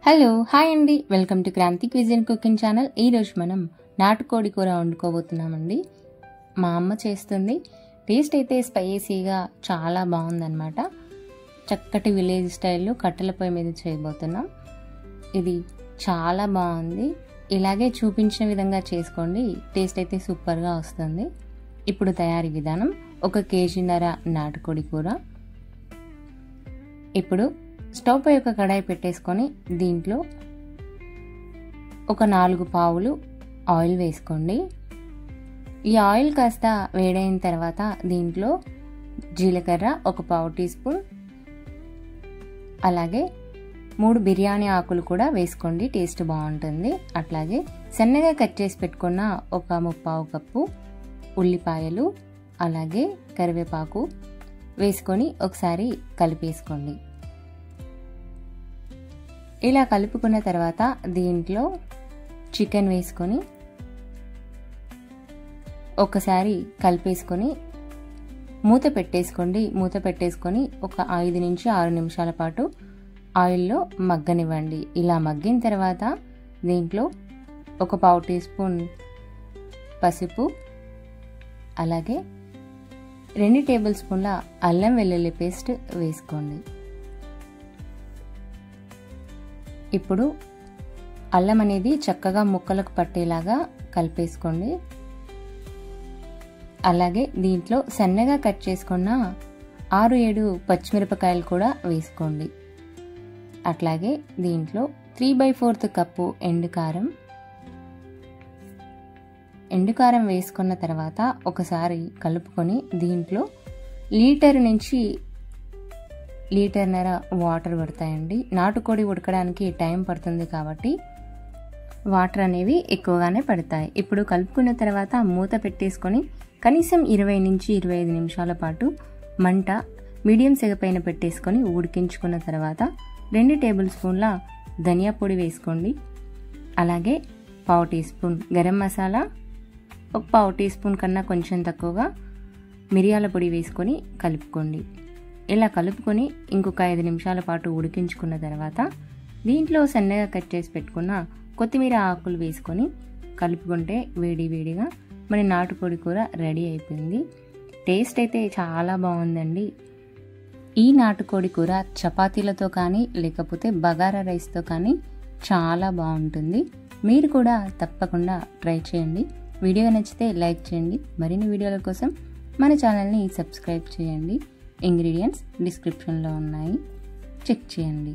Hello hi అండి, welcome to Kranthi cuisine cooking channel. ఈరోజు మనం నాటుకోడి కూర వండుకోబోతున్నామండి. మా అమ్మ చేస్తుంది. టేస్ట్ అయితే స్పైసీగా చాలా బాగుందన్నమాట. చక్కటి విలేజ్ స్టైల్లో కట్టెల పొయ్యి మీద చేయబోతున్నాం. ఇది చాలా బాగుంది. ఇలాగే చూపించిన విధంగా చేసుకోండి, టేస్ట్ అయితే సూపర్గా వస్తుంది. ఇప్పుడు తయారీ విధానం: 1 కేజీన్నర నాటుకోడి కూర. ఇప్పుడు స్టవ్ పై ఒక కడాయి పెట్టేసుకొని దీంట్లో ఒక 4 పావులు ఆయిల్ వేసుకోండి. ఈ ఆయిల్ కాస్త వేడైన తర్వాత దీంట్లో జీలకర్ర 1 పావు టీ స్పూన్, అలాగే 3 బిర్యానీ ఆకులు కూడా వేసుకోండి, టేస్ట్ బాగుంటుంది. అట్లాగే సన్నగా కట్ చేసి పెట్టుకున్న ఒక 3/4 కప్పు ఉల్లిపాయలు, అలాగే కరివేపాకు వేసుకొని ఒకసారి కలిపేసుకోండి. ఇలా కలుపుకున్న తర్వాత దీంట్లో చికెన్ వేసుకొని ఒకసారి కలిపేసుకొని మూత పెట్టేసుకోండి. మూత పెట్టేసుకొని ఒక 5 నుంచి 6 నిమిషాల పాటు ఆయిల్లో మగ్గనివ్వండి. ఇలా మగ్గిన తర్వాత దీంట్లో 1 పావు టీ స్పూన్ పసుపు, అలాగే 2 టేబుల్ స్పూన్ల అల్లం వెల్లుల్లి పేస్ట్ వేసుకోండి. ఇప్పుడు అల్లం అనేది చక్కగా ముక్కలకు పట్టేలాగా కలిపేసుకోండి. అలాగే దీంట్లో సన్నగా కట్ చేసుకున్న 6-7 పచ్చిమిరపకాయలు కూడా వేసుకోండి. అట్లాగే దీంట్లో 3/4 కప్పు ఎండుకారం వేసుకున్న తర్వాత ఒకసారి కలుపుకొని దీంట్లో లీటర్ నుంచి లీటర్న్నర వాటర్ పడతాయండి. నాటుకోడి ఉడకడానికి టైం పడుతుంది కాబట్టి వాటర్ అనేవి ఎక్కువగానే పడతాయి. ఇప్పుడు కలుపుకున్న తర్వాత మూత పెట్టేసుకొని కనీసం 20 నుంచి 25 నిమిషాల పాటు మంట మీడియం సెగ పైన పెట్టేసుకొని ఉడికించుకున్న తర్వాత 2 టేబుల్ స్పూన్ల ధనియా పొడి వేసుకోండి. అలాగే పావు టీ స్పూన్ గరం మసాలా, 1 పావు టీ స్పూన్ కన్నా కొంచెం తక్కువగా మిరియాల పొడి వేసుకొని కలుపుకోండి. ఇలా కలుపుకొని ఇంకొక 5 నిమిషాల పాటు ఉడికించుకున్న తర్వాత దీంట్లో సన్నగా కట్ చేసి పెట్టుకున్న కొత్తిమీర ఆకులు వేసుకొని కలుపుకుంటే వేడిగా మన నాటుకోడి కూర రెడీ అయిపోయింది. టేస్ట్ అయితే చాలా బాగుందండి. ఈ నాటుకోడి కూర చపాతీలతో కానీ లేకపోతే బగారా రైస్తో కానీ చాలా బాగుంటుంది. మీరు కూడా తప్పకుండా ట్రై చేయండి. వీడియో నచ్చితే లైక్ చేయండి. మరిన్ని వీడియోల కోసం మన ఛానల్ని సబ్స్క్రైబ్ చేయండి. ఇంగ్రీడియంట్స్ డిస్క్రిప్షన్లో ఉన్నాయి, చెక్ చేయండి.